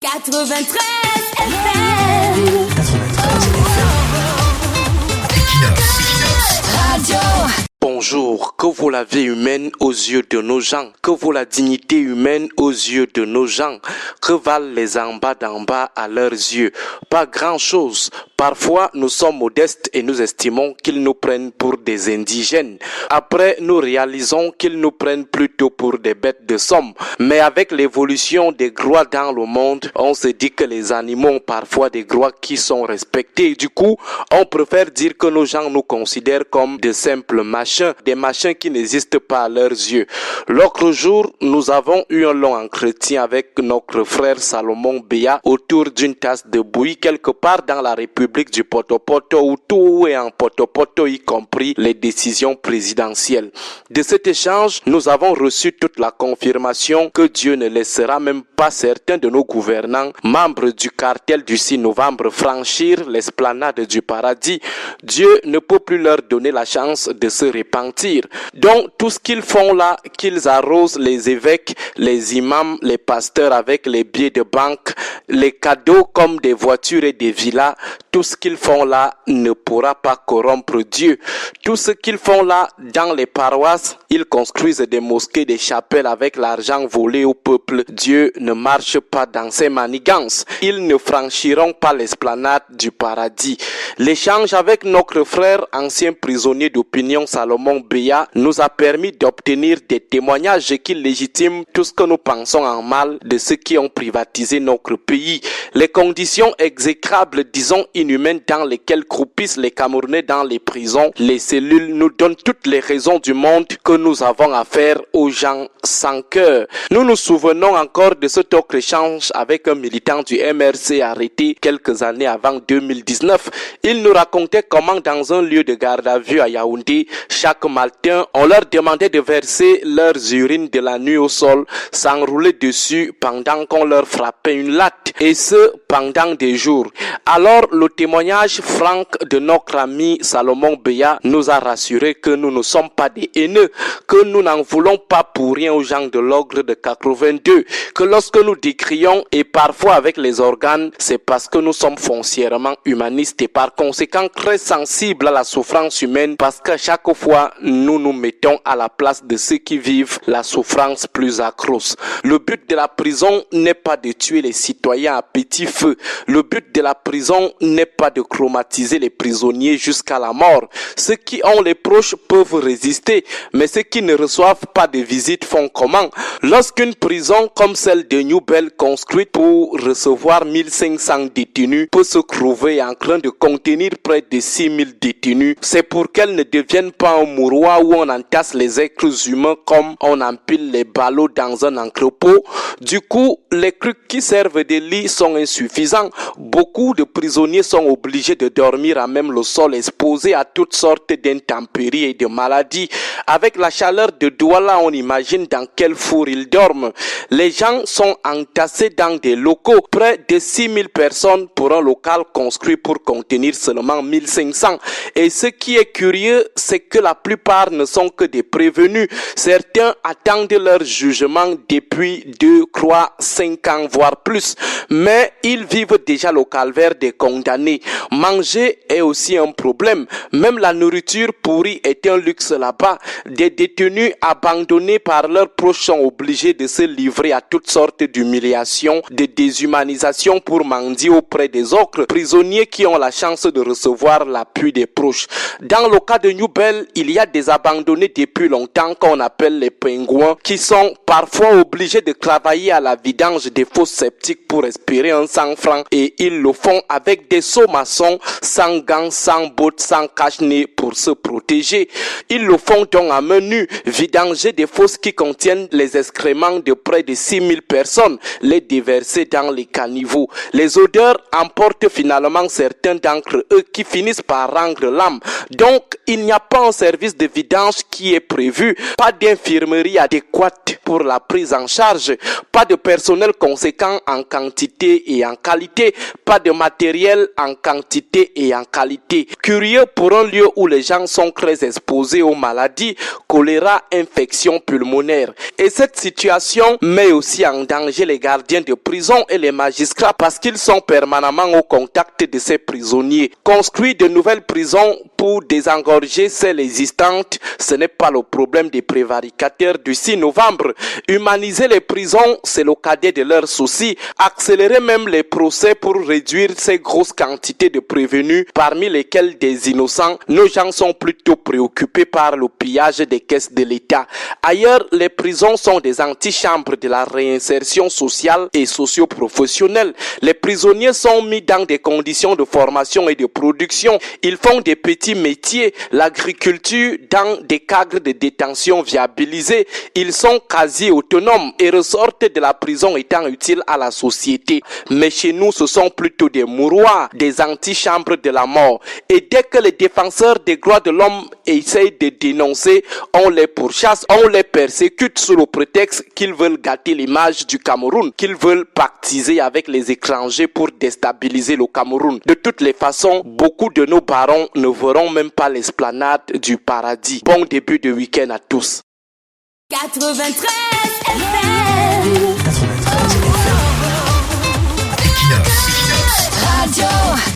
93 FM. Radio. Bonjour, que vaut la vie humaine aux yeux de nos gens? Que vaut la dignité humaine aux yeux de nos gens? Que valent les en bas d'en bas à leurs yeux? Pas grand-chose. Parfois, nous sommes modestes et nous estimons qu'ils nous prennent pour des indigènes. Après, nous réalisons qu'ils nous prennent plutôt pour des bêtes de somme. Mais avec l'évolution des droits dans le monde, on se dit que les animaux ont parfois des droits qui sont respectés. Du coup, on préfère dire que nos gens nous considèrent comme de simples machins, des machins qui n'existent pas à leurs yeux. L'autre jour, nous avons eu un long entretien avec notre frère Salomon Béa autour d'une tasse de bouillie quelque part dans la République du Potopoto où tout est en Potopoto, y compris les décisions présidentielles. De cet échange, nous avons reçu toute la confirmation que Dieu ne laissera même pas certains de nos gouvernants, membres du cartel du 6 novembre, franchir l'esplanade du paradis. Dieu ne peut plus leur donner la chance de se repentir. Donc, tout ce qu'ils font là, qu'ils arrosent les évêques, les imams, les pasteurs avec les billets de banque, les cadeaux comme des voitures et des villas, tout ce qu'ils font là ne pourra pas corrompre Dieu. Tout ce qu'ils font là dans les paroisses, ils construisent des mosquées, des chapelles avec l'argent volé au peuple. Dieu ne marche pas dans ses manigances. Ils ne franchiront pas l'esplanade du paradis. L'échange avec notre frère, ancien prisonnier d'opinion Salomon Béa, nous a permis d'obtenir des témoignages qui légitiment tout ce que nous pensons en mal de ceux qui ont privatisé notre pays. Les conditions exécrables, disons inhumaines, dans lesquelles croupissent les Camerounais dans les prisons, les cellules, nous donnent toutes les raisons du monde que nous avons affaire aux gens sans cœur. Nous nous souvenons encore de cet autre échange avec un militant du MRC arrêté quelques années avant 2019. Il nous racontait comment dans un lieu de garde à vue à Yaoundé, chaque matin, on leur demandait de verser leurs urines de la nuit au sol, s'enrouler dessus pendant qu'on leur frappait une latte, et ce, pendant des jours. Alors, le témoignage franc de notre ami Salomon Béa nous a rassuré que nous ne sommes pas des haineux, que nous n'en voulons pas pour rien aux gens de l'ogre de 82, que lorsque nous décrions, et parfois avec les organes, c'est parce que nous sommes foncièrement humanistes et par conséquent très sensibles à la souffrance humaine, parce qu'à chaque fois, nous nous mettons à la place de ceux qui vivent la souffrance plus atroce. Le but de la prison n'est pas de tuer les citoyens à petit feu. Le but de la prison n'est pas de traumatiser les prisonniers jusqu'à la mort. Ceux qui ont les proches peuvent résister, mais ceux qui ne reçoivent pas de visite font comment? Lorsqu'une prison comme celle de New Bell, construite pour recevoir 1500 détenus, peut se trouver en train de contenir près de 6000 détenus, c'est pour qu'elle ne devienne pas un mouroir où on entasse les êtres humains comme on empile les ballots dans un entrepôt. Du coup, les trucs qui servent de lit sont insuffisants. Beaucoup de prisonniers sont obligés de dormir à même le sol, exposés à toutes sortes d'intempéries et de maladies. Avec la chaleur de Douala, on imagine dans quel four ils dorment. Les gens sont entassés dans des locaux, près de 6000 personnes pour un local construit pour contenir seulement 1500. Et ce qui est curieux, c'est que la plupart ne sont que des prévenus. Certains attendent leur jugement depuis 2, 3, 5 ans, voire plus. Mais ils vivent déjà le calvaire des condamnés. Manger est aussi un problème. Même la nourriture pourrie est un luxe là-bas. Des détenus abandonnés par leurs proches sont obligés de se livrer à toutes sortes d'humiliations, de déshumanisation pour mendier auprès des autres prisonniers qui ont la chance de recevoir l'appui des proches. Dans le cas de New Bell, il y a des abandonnés depuis longtemps qu'on appelle les pingouins qui sont parfois obligés de travailler à la vidange des fosses septiques pour espérer un 100 francs et ils le font avec des seaux maçons, sans gants, sans bottes, sans cache-nez pour se protéger. Ils le font donc à main nue, vidanger des fosses qui contiennent les excréments de près de 6000 personnes, les déverser dans les caniveaux. Les odeurs emportent finalement certains d'entre eux qui finissent par rendre l'âme. Donc, il n'y a pas un service de vidange qui est prévu, pas d'infirmerie adéquate pour la prise en charge, pas de personnel conséquent en quantité et en qualité, pas de matériel en quantité et en qualité. Curieux pour un lieu où les gens sont très exposés aux maladies, choléra, infections pulmonaires. Et cette situation met aussi en danger les gardiens de prison et les magistrats parce qu'ils sont permanemment au contact de ces prisonniers. Construire de nouvelles prisons pour désengorger celles existantes, ce n'est pas le problème des prévaricateurs du 6 novembre. Humaniser les prisons, c'est le cadet de leurs soucis. Accélérer même les procès pour réduire ces grosses quantités de prévenus, parmi lesquels des innocents. Nos gens sont plutôt préoccupés par le pillage des caisses de l'État. Ailleurs, les prisons sont des antichambres de la réinsertion sociale et socio-professionnelle. Les prisonniers sont mis dans des conditions de formation et de production. Ils font des petits métiers, l'agriculture dans des cadres de détention viabilisés. Ils sont quasi autonomes et ressortent de la prison étant utiles à la société. Mais chez nous, ce sont plutôt des mouroirs, des antichambres de la mort. Et dès que les défenseurs des droits de l'homme essayent de dénoncer, on les pourchasse, on les persécute sous le prétexte qu'ils veulent gâter l'image du Cameroun, qu'ils veulent pactiser avec les étrangers pour déstabiliser le Cameroun. De toutes les façons, beaucoup de nos barons ne verront même pas l'esplanade du paradis. Bon début de week-end à tous. 93